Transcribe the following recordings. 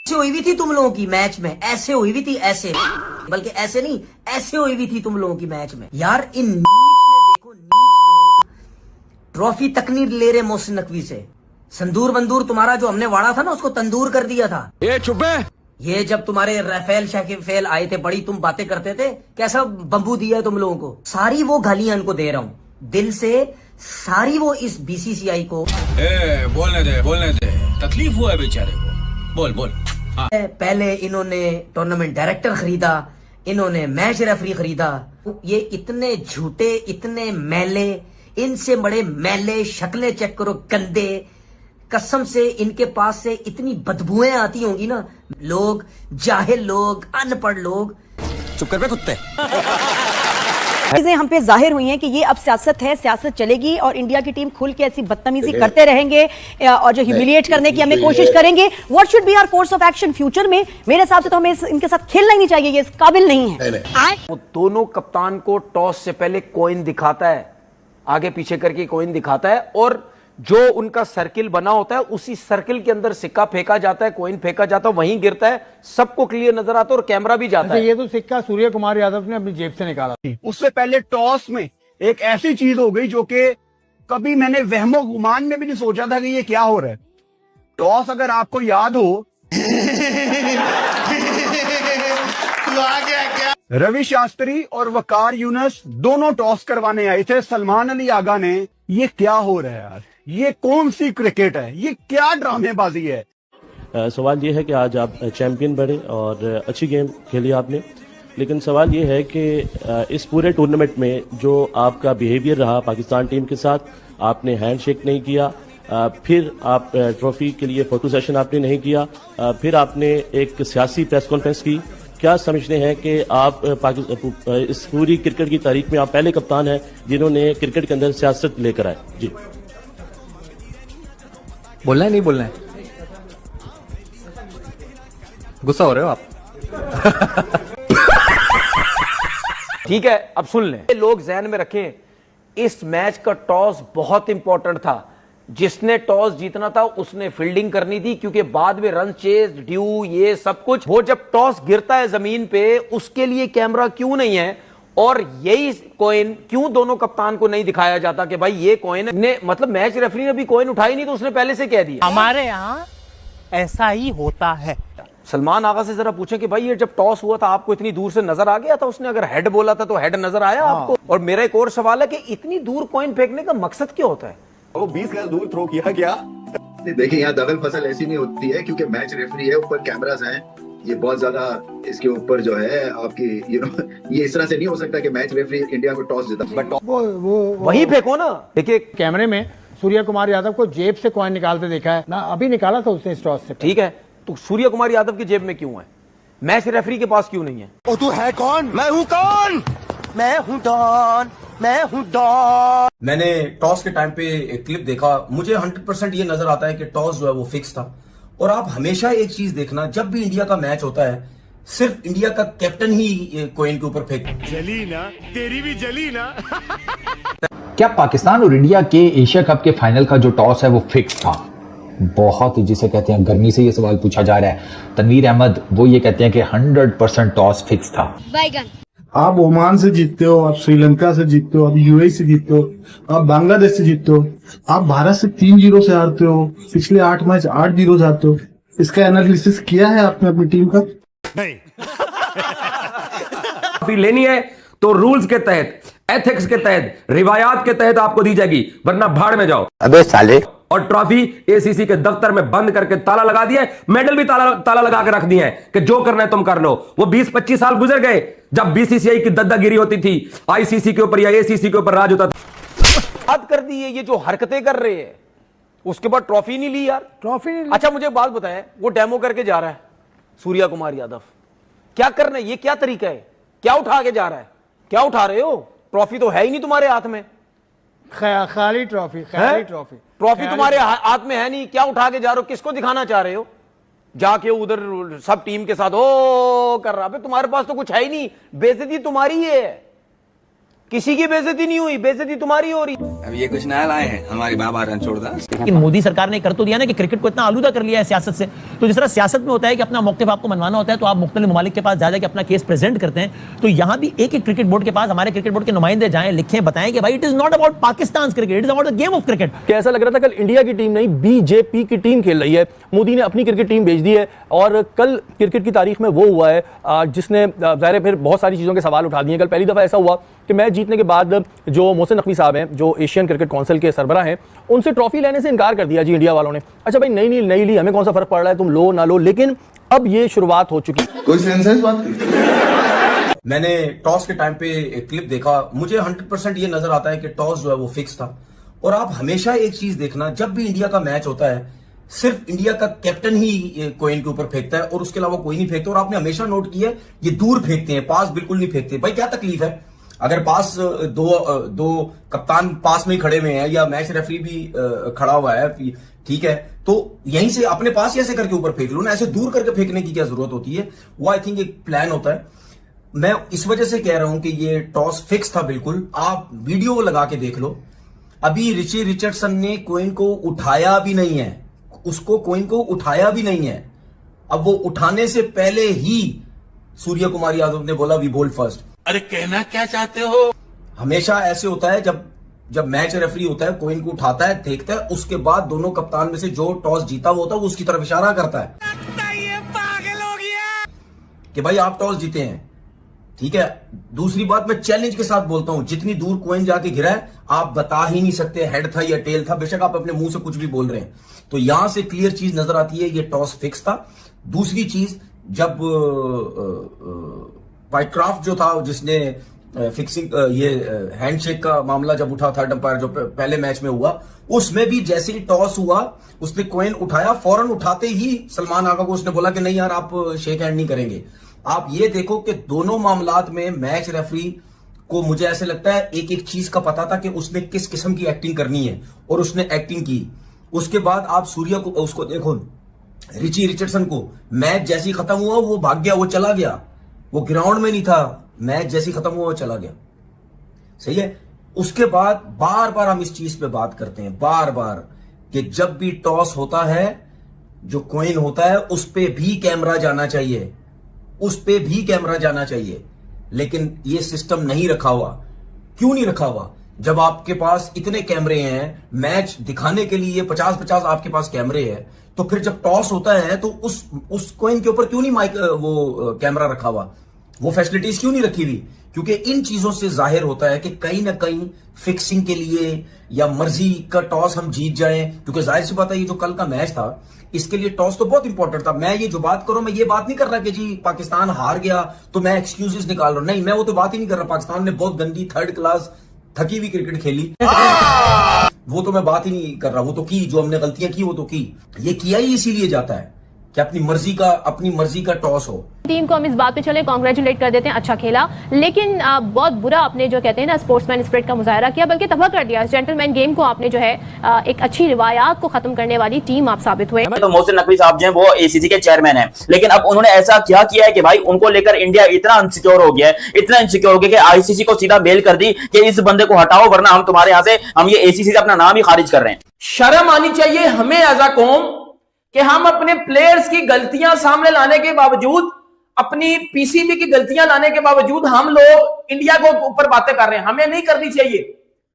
ऐसे हुई हुई थी तुम लोगों की मैच में, ऐसे हुई हुई थी, ऐसे, बल्कि ऐसे नहीं, ऐसे हुई हुई थी तुम लोगों की मैच में। यार इन नीच ने, देखो नीच लोग ट्रॉफी तक नहीं ले रहे मोहसिन नकवी से। संदूर बंदूर तुम्हारा जो हमने वाड़ा था ना, उसको तंदूर कर दिया था। ये चुप है। ये जब तुम्हारे राफेल शाकिफेल आए थे, बड़ी तुम बातें करते थे, कैसा बंबू दिया है तुम लोगों को। सारी वो गालियां इनको दे रहा हूं दिल से, सारी वो इस बीसीसीआई को। बोलने दे, तकलीफ हुआ है बेचारे को, बोल बोल। हाँ। पहले इन्होंने टूर्नामेंट डायरेक्टर खरीदा, इन्होंने मैच रेफरी खरीदा। ये इतने झूठे, इतने मैले, इनसे बड़े मैले, शक्लें चेक करो गंदे, कसम से इनके पास से इतनी बदबुएं आती होंगी ना। लोग जाहिल लोग, अनपढ़ लोग। चुप कर बे कुत्ते। चीजें हम पे जाहिर हुई हैं कि ये अब सियासत है, सियासत चलेगी और इंडिया की टीम खुल के ऐसी बदतमीजी करते रहेंगे और जो ह्यूमिलिएट करने की हमें कोशिश करेंगे। What should be our course of action future में? मेरे हिसाब से तो हमें इनके साथ खेलना ही नहीं चाहिए, ये इस काबिल नहीं है। वो दोनों कप्तान को टॉस से पहले कॉइन दिखाता है, आगे पीछे करके कॉइन दिखाता है, और जो उनका सर्किल बना होता है उसी सर्किल के अंदर सिक्का फेंका जाता है, कॉइन फेंका जाता है, वहीं गिरता है, सबको क्लियर नजर आता है और कैमरा भी जाता है। ये तो सिक्का सूर्य कुमार यादव ने अपनी जेब से निकाला। उससे पहले टॉस में एक ऐसी चीज हो गई जो कि कभी मैंने वहमो गुमान में भी नहीं सोचा था कि ये क्या हो रहा है। टॉस अगर आपको याद हो तो आ गया क्या? रवि शास्त्री और वकार यूनुस दोनों टॉस करवाने आए थे सलमान अली आगा ने। ये क्या हो रहा है यार, ये कौन सी क्रिकेट है, ये क्या ड्रामेबाजी है। सवाल ये है कि आज आप चैंपियन बने और अच्छी गेम खेली आपने, लेकिन सवाल ये है कि इस पूरे टूर्नामेंट में जो आपका बिहेवियर रहा पाकिस्तान टीम के साथ, आपने हैंडशेक नहीं किया, फिर आप ट्रॉफी के लिए फोटो सेशन आपने नहीं किया, फिर आपने एक सियासी प्रेस कॉन्फ्रेंस की। क्या समझते हैं कि आप इस पूरी क्रिकेट की तारीख में आप पहले कप्तान हैं जिन्होंने क्रिकेट के अंदर सियासत लेकर आए? जी बोलना है, नहीं बोलना है? गुस्सा हो रहे हो आप? ठीक है, अब सुन लें। लोग ज़हन में रखें, इस मैच का टॉस बहुत इंपॉर्टेंट था। जिसने टॉस जीतना था उसने फील्डिंग करनी थी, क्योंकि बाद में रन चेज ड्यू ये सब कुछ, वो जब टॉस गिरता है जमीन पे, उसके लिए कैमरा क्यों नहीं है? और यही कॉइन क्यों दोनों कप्तान को नहीं दिखाया जाता कि भाई ये कॉइन ने, मतलब मैच रेफरी ने भी कॉइन उठाई नहीं तो उसने पहले से कह दिया। हमारे यहाँ ऐसा ही होता है। सलमान आगा से जरा पूछे कि भाई ये जब टॉस हुआ था आपको इतनी दूर से नजर आ गया था? उसने अगर हेड बोला था तो हेड नजर आया आपको? और मेरा एक और सवाल है कि इतनी दूर कॉइन फेंकने का मकसद क्या होता है? वो 20 गज दूर थ्रो किया क्या? देखिए यहाँ दगल फसल ऐसी नहीं होती है, क्योंकि मैच रेफरी है, ऊपर कैमरास हैं, ये बहुत ज्यादा इसके ऊपर जो है आपकी ये इस तरह से नहीं हो सकता कि मैच रेफरी इंडिया को टॉस जीता। बट वो वही फेंको ना। देखिए कैमरे में सूर्य कुमार यादव को जेब से कॉइन निकालते देखा है ना, अभी निकाला था उसने इस टॉस से। ठीक है, तो सूर्य कुमार यादव की जेब में क्यों है? मैच रेफरी के पास क्यों नहीं है? ओ तू है कौन? मैं हूँ कौन? मैं हूँ डॉन, मैं हूँ डॉन। मैंने टॉस के टाइम पे एक क्लिप देखा, मुझे 100% ये नजर आता है कि टॉस जो है वो फिक्स था। और आप हमेशा एक चीज देखना, जब भी इंडिया का मैच होता है सिर्फ इंडिया का कैप्टन ही कॉइन के ऊपर फेंक। जली ना, तेरी भी जली ना। क्या पाकिस्तान और इंडिया के एशिया कप के फाइनल का जो टॉस है वो फिक्स था? बहुत, जिसे कहते हैं गर्मी से ये सवाल पूछा जा रहा है। तनवीर अहमद वो ये कहते हैं कि 100% टॉस फिक्स था। आप ओमान से जीतते हो, आप श्रीलंका से जीतते हो, आप यूएई से जीतते हो, आप बांग्लादेश से जीतते हो, आप भारत से 3-0 से हारते हो, पिछले 8 मैच 8-0 से हारते हो। इसका एनालिसिस किया है आपने अपनी टीम का? नहीं। लेनी है तो रूल्स के तहत, एथिक्स के तहत, रिवायात के तहत आपको दी जाएगी, वरना भाड़ में जाओ। अबे साले। और ट्रॉफी एसीसी के दफ्तर में बंद करके ताला लगा दिया है, मेडल भी ताला लगा के रख दिए हैं कि जो करना है तुम कर लो। वो 20-25 साल गुजर गए जब बीसीसीआई की दद्दागिरी होती थी, आईसीसी के ऊपर या एसीसी के ऊपर राज होता था। बात कर दी है, ये जो हरकतें कर रहे हैं, उसके बाद ट्रॉफी नहीं ली यार, ट्रॉफी नहीं ली। अच्छा मुझे बात बताएं, वो डेमो करके जा रहा है सूर्या कुमार यादव, क्या करना है? ये क्या तरीका है? क्या उठा के जा रहा है? क्या उठा रहे हो? ट्रॉफी तो है ही नहीं तुम्हारे हाथ में। खाली ट्रॉफी, खाली ट्रॉफी, ट्रॉफी तुम्हारे हाथ में है नहीं। क्या उठा के जा रहे हो? किसको दिखाना चाह रहे हो? जाके उधर सब टीम के साथ ओ कर रहा है, तुम्हारे पास तो कुछ है ही नहीं, बेइज्जती तुम्हारी है। किसी की बेइज्जती नहीं हुई, बेइज्जती तुम्हारी हो रही। अब ये कुछ नया लाए हैं, हमारी बाबा रणछोड़दास। लेकिन मोदी सरकार ने कर तो दिया ना कि क्रिकेट को इतना आलूदा कर लिया है सियासत से। तो जिस तरह सियासत में होता है कि अपना मौक़िफ़ आपको मनवाना होता है तो आप मुख्तलिफ ममालिक के पास जा जाके अपना केस प्रेजेंट करते हैं, तो यहाँ भी एक एक क्रिकेट बोर्ड के पास हमारे क्रिकेट बोर्ड के नुमाइंदे जाएं, लिखें, बताएं कि भाई it is not about Pakistan cricket, it is about the game of cricket. क्या ऐसा लग रहा था कल इंडिया की टीम नहीं बीजेपी की टीम खेल रही है, मोदी ने अपनी क्रिकेट टीम भेज दी है। और कल क्रिकेट की तारीख में वो हुआ है जिसने ज़ाहिर फिर बहुत सारी चीज़ों के सवाल उठा दिए। कल पहली दफ़ा ऐसा हुआ कि मैच जीतने के बाद जो मोहसिन नकवी साहब हैं, जो एशियन क्रिकेट काउंसिल के सरबराह हैं, उनसे ट्रॉफी लेने से इनकार कर दिया जी इंडिया वालों ने। अच्छा भाई नहीं ली, हमें कौन सा फर्क पड़ रहा है, तुम लो ना लो, लेकिन अब ये शुरुआत हो चुकी। कोई सेंस है इस बात की? मैंने टॉस के टाइम पे एक क्लिप देखा, मुझे 100% ये नजर आता है कि टॉस जो है वो फिक्स था। और आप हमेशा एक चीज देखना, जब भी इंडिया का मैच होता है सिर्फ इंडिया का कैप्टन ही कॉइन के ऊपर फेंकता है और उसके अलावा कोई नहीं फेंकता। और आपने हमेशा नोट किया है ये दूर फेंकते हैं, पास बिल्कुल नहीं फेंकते। भाई क्या तकलीफ है अगर पास दो कप्तान पास में ही खड़े हुए हैं या मैच रेफरी भी खड़ा हुआ है, ठीक है, तो यहीं से अपने पास ऐसे करके ऊपर फेंक लो ना, ऐसे दूर करके फेंकने की क्या जरूरत होती है। वो आई थिंक एक प्लान होता है। मैं इस वजह से कह रहा हूं कि ये टॉस फिक्स था बिल्कुल। आप वीडियो लगा के देख लो, अभी रिची रिचर्डसन ने कॉइन को उठाया भी नहीं है, उसको कॉइन को उठाया भी नहीं है। अब वो उठाने से पहले ही सूर्य कुमार यादव ने बोला वी बोल्ड फर्स्ट। अरे कहना क्या चाहते हो? हमेशा ऐसे होता है, जब मैच रेफरी होता है कॉइन को उठाता है, देखता है, उसके बाद दोनों कप्तान में से जो टॉस जीता हुआ होता है वो उसकी तरफ इशारा करता है कि भाई आप टॉस जीते हैं, ठीक है। दूसरी बात मैं चैलेंज के साथ बोलता हूं, जितनी दूर कॉइन जाके गिरा है आप बता ही नहीं सकते हेड था या टेल था, बेशक आप अपने मुंह से कुछ भी बोल रहे हैं। तो यहां से क्लियर चीज नजर आती है, ये टॉस फिक्स था। दूसरी चीज, जब पाइक्राफ्ट जो था जिसने फिक्सिंग ये हैंडशेक का मामला जब उठा, थर्ड अंपायर जो पहले मैच में हुआ, उसमें भी जैसे ही टॉस हुआ उसने कॉइन उठाया, फौरन उठाते ही सलमान आगा को उसने बोला कि नहीं यार आप शेक हैंड नहीं करेंगे। आप ये देखो कि दोनों मामलात में मैच रेफरी को मुझे ऐसे लगता है एक एक चीज का पता था कि उसने किस किस्म की एक्टिंग करनी है और उसने एक्टिंग की। उसके बाद आप सूर्य को उसको देखो, रिची रिचर्डसन को मैच जैसे ही खत्म हुआ वो भाग गया, वो चला गया, वो ग्राउंड में नहीं था, मैच जैसे ही खत्म हुआ वो चला गया, सही है। उसके बाद बार बार हम इस चीज पे बात करते हैं, बार बार, कि जब भी टॉस होता है जो कॉइन होता है उस पे भी कैमरा जाना चाहिए, उस पे भी कैमरा जाना चाहिए। लेकिन ये सिस्टम नहीं रखा हुआ। क्यों नहीं रखा हुआ? जब आपके पास इतने कैमरे हैं, मैच दिखाने के लिए 50-50 आपके पास कैमरे हैं, तो फिर जब टॉस होता है तो उस कॉइन के ऊपर क्यों नहीं माइक वो कैमरा रखा हुआ, वो फैसिलिटीज क्यों नहीं रखी हुई? क्योंकि इन चीजों से जाहिर होता है कि कहीं ना कहीं फिक्सिंग के लिए या मर्जी का टॉस हम जीत जाएं। क्योंकि जाहिर सी बात है ये जो कल का मैच था इसके लिए टॉस तो बहुत इंपॉर्टेंट था। मैं ये जो बात करूं, मैं ये बात नहीं कर रहा कि जी पाकिस्तान हार गया तो मैं एक्सक्यूजेस निकाल रहा हूं, नहीं, मैं वो तो बात ही नहीं कर रहा। पाकिस्तान ने बहुत गंदी थर्ड क्लास थकी हुई क्रिकेट खेली, वो तो मैं बात ही नहीं कर रहा। वो तो की, जो हमने गलतियां की वो तो की, ये किया ही इसीलिए जाता है कि अपनी मर्जी का टॉस हो। टीम को हम इस बात पे चले कांग्रेचुलेट कर देते हैं, अच्छा खेला, लेकिन बहुत बुरा आपने जो कहते हैं ना स्पोर्ट्समैन स्पिरिट का मुजाहरा किया, बल्कि तबाह कर दिया। जेंटलमैन गेम को आपने जो है एक अच्छी रिवायात को खत्म करने वाली टीम आप साबित हुए। तो मोहसिन नकवी साहब जो हैं वो एसीसी के चेयरमैन हैं, लेकिन अब उन्होंने ऐसा क्या किया है कि भाई उनको लेकर इंडिया इतना इनसिक्योर हो गया है, इतना इनसिक्योर हो गया कि आईसीसी को सीधा मेल कर दी कि इस बंदे को हटाओ वरना हम तुम्हारे यहां से हम ये एसीसी से अपना नाम ही खारिज कर रहे हैं। शर्म आनी चाहिए हमें एज अ कौम कि हम अपने प्लेयर्स की गलतियां सामने लाने के बावजूद, अपनी पीसीबी की गलतियां लाने के बावजूद हम लोग इंडिया को ऊपर बातें कर रहे हैं। हमें नहीं करनी चाहिए।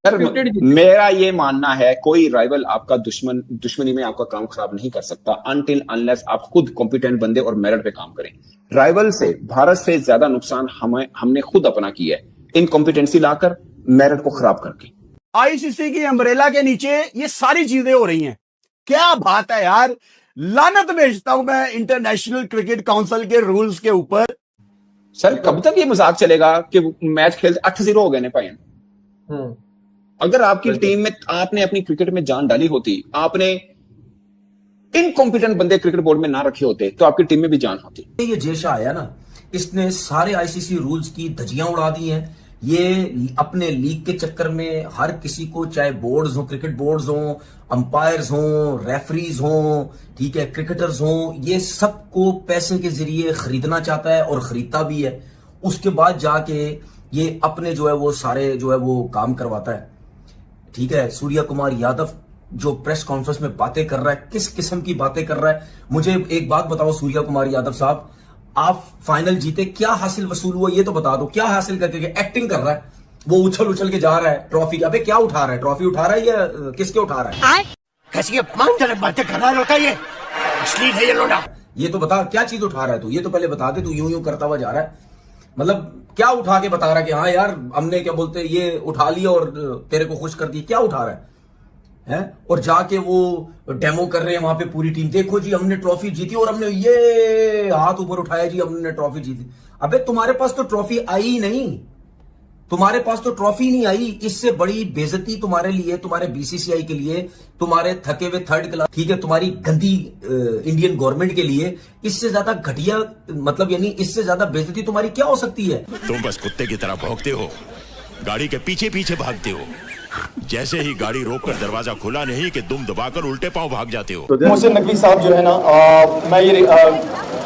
सर, मेरा ये मानना है कोई राइवल आपका दुश्मनी में आपका काम खराब नहीं कर सकता अनटिल अनलेस आप खुद कॉम्पिटेंट बंदे और मेरिट पे काम करें। राइवल से, भारत से ज्यादा नुकसान हमने खुद अपना किया है, इनकॉम्पिटेंसी लाकर, मेरिट को खराब करके। आईसीसी की अम्ब्रेला के नीचे ये सारी चीजें हो रही हैं। क्या बात है यार, लानत भेजता हूं मैं इंटरनेशनल क्रिकेट काउंसिल के रूल्स के ऊपर। सर कब तक ये मजाक चलेगा कि मैच खेलते 8-0 हो गए ने भाई। अगर आपकी टीम में आपने अपनी क्रिकेट में जान डाली होती, आपने इनकॉम्पिटेंट बंदे क्रिकेट बोर्ड में ना रखे होते तो आपकी टीम में भी जान होती। ये जेशा आया ना, इसने सारे आईसीसी रूल्स की धज्जियां उड़ा दी हैं। ये अपने लीग के चक्कर में हर किसी को, चाहे बोर्ड्स हो, क्रिकेट बोर्ड्स हो, अंपायर्स हो, रेफरीज हो, ठीक है, क्रिकेटर्स हो, ये सबको पैसे के जरिए खरीदना चाहता है और खरीदता भी है। उसके बाद जाके ये अपने जो है वो सारे जो है वो काम करवाता है। ठीक है, सूर्या कुमार यादव जो प्रेस कॉन्फ्रेंस में बातें कर रहा है, किस किस्म की बातें कर रहा है। मुझे एक बात बताओ सूर्या कुमार यादव साहब, आप फाइनल जीते, क्या हासिल वसूल हुआ ये तो बता दो। क्या हासिल करके, एक्टिंग कर रहा है, वो उछल उछल के जा रहा है ट्रॉफी। अबे क्या उठा रहा है, ट्रॉफी उठा रहा है या किसके उठा रहा है? कैसी अपमानजनक बातें कर रहा होता है ये, अश्लील है ये लोड़ा। ये तो बता क्या चीज उठा रहा है तू, ये तो पहले बता दे। तू यूं यूं करता हुआ जा रहा है, मतलब क्या उठा के बता रहा है कि हाँ यार हमने क्या बोलते ये उठा लिया और तेरे को खुश कर दी। क्या उठा रहा है? और जाके वो डेमो कर रहे हैं वहां पे पूरी टीम, देखो जी हमने ट्रॉफी जीती और हमने ये हाथ ऊपर उठाया जी हमने ट्रॉफी जीती। अबे तुम्हारे पास तो ट्रॉफी आई ही नहीं, तुम्हारे पास तो ट्रॉफी नहीं आई। इससे बड़ी बेइज्जती तुम्हारे लिए, तुम्हारे बीसीसीआई के लिए, तुम्हारे थके हुए थर्ड क्लास, ठीक है, तुम्हारी गंदी इंडियन गवर्नमेंट के लिए इससे ज्यादा घटिया, मतलब यानी इससे ज्यादा बेइज्जती तुम्हारी क्या हो सकती है? तुम बस कुत्ते की तरह भौंकते हो, गाड़ी के पीछे पीछे भागते हो। जैसे ही गाड़ी रोककर दरवाजा खुला नहीं कि दुम दबाकर उल्टे पांव भाग जाते हो। मोहसिन नकवी साहब जो है ना, मैं ये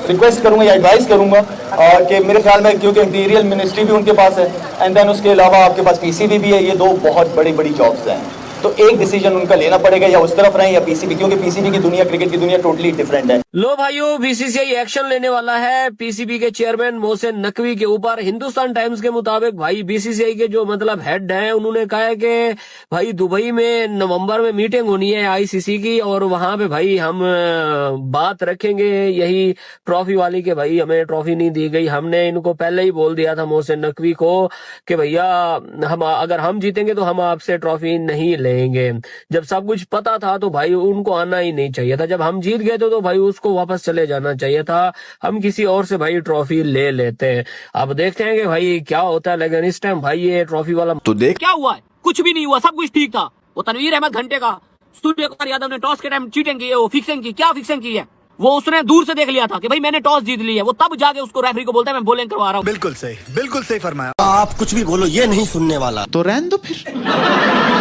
रिक्वेस्ट करूंगा या एडवाइस करूंगा कि मेरे ख्याल में, क्योंकि इंटीरियर मिनिस्ट्री भी उनके पास है एंड देन उसके अलावा आपके पास पीसीबी भी है, ये दो बहुत बड़ी बड़ी जॉब्स हैं, तो एक डिसीजन उनका लेना पड़ेगा, या उस तरफ रहें या पीसीबी, क्योंकि पीसीबी की दुनिया, क्रिकेट की दुनिया टोटली डिफरेंट है। लो भाइयों, बीसीसीआई एक्शन लेने वाला है पीसीबी के चेयरमैन मोहसिन नकवी के ऊपर। हिंदुस्तान टाइम्स के मुताबिक भाई बीसीसीआई के जो मतलब हेड हैं, उन्होंने कहा है कि भाई दुबई में नवंबर में मीटिंग होनी है आईसीसी की, और वहां पे भाई हम बात रखेंगे यही ट्रॉफी वाली के भाई हमें ट्रॉफी नहीं दी गई। हमने इनको पहले ही बोल दिया था मोहसिन नकवी को कि भैया हम अगर हम जीतेंगे तो हम आपसे ट्रॉफी नहीं लेंगे। जब सब कुछ पता था तो भाई उनको आना ही नहीं चाहिए था। जब हम जीत गए तो भाई उसको वापस चले जाना चाहिए था, हम किसी और से भाई ट्रॉफी ले लेते हैं। अब देखते हैं कि भाई क्या होता है, लेकिन इस टाइम भाई ये ट्रॉफी वाला तो देख क्या हुआ है, कुछ भी नहीं हुआ, सब कुछ ठीक था। वो तनवीर अहमद घंटे का सूर्य कुमार यादव ने टॉस के टाइम चीटिंग की है, वो फिक्सिंग की, क्या फिक्सिंग की है, वो उसने दूर से देख लिया था कि भाई मैंने टॉस जीत ली है, वो तब जाके उसको रेफरी को बोलता है मैं बॉलिंग करवा रहा हूँ। बिल्कुल सही फरमाया। आप कुछ भी बोलो ये नहीं सुनने वाला, तो रहने दो फिर।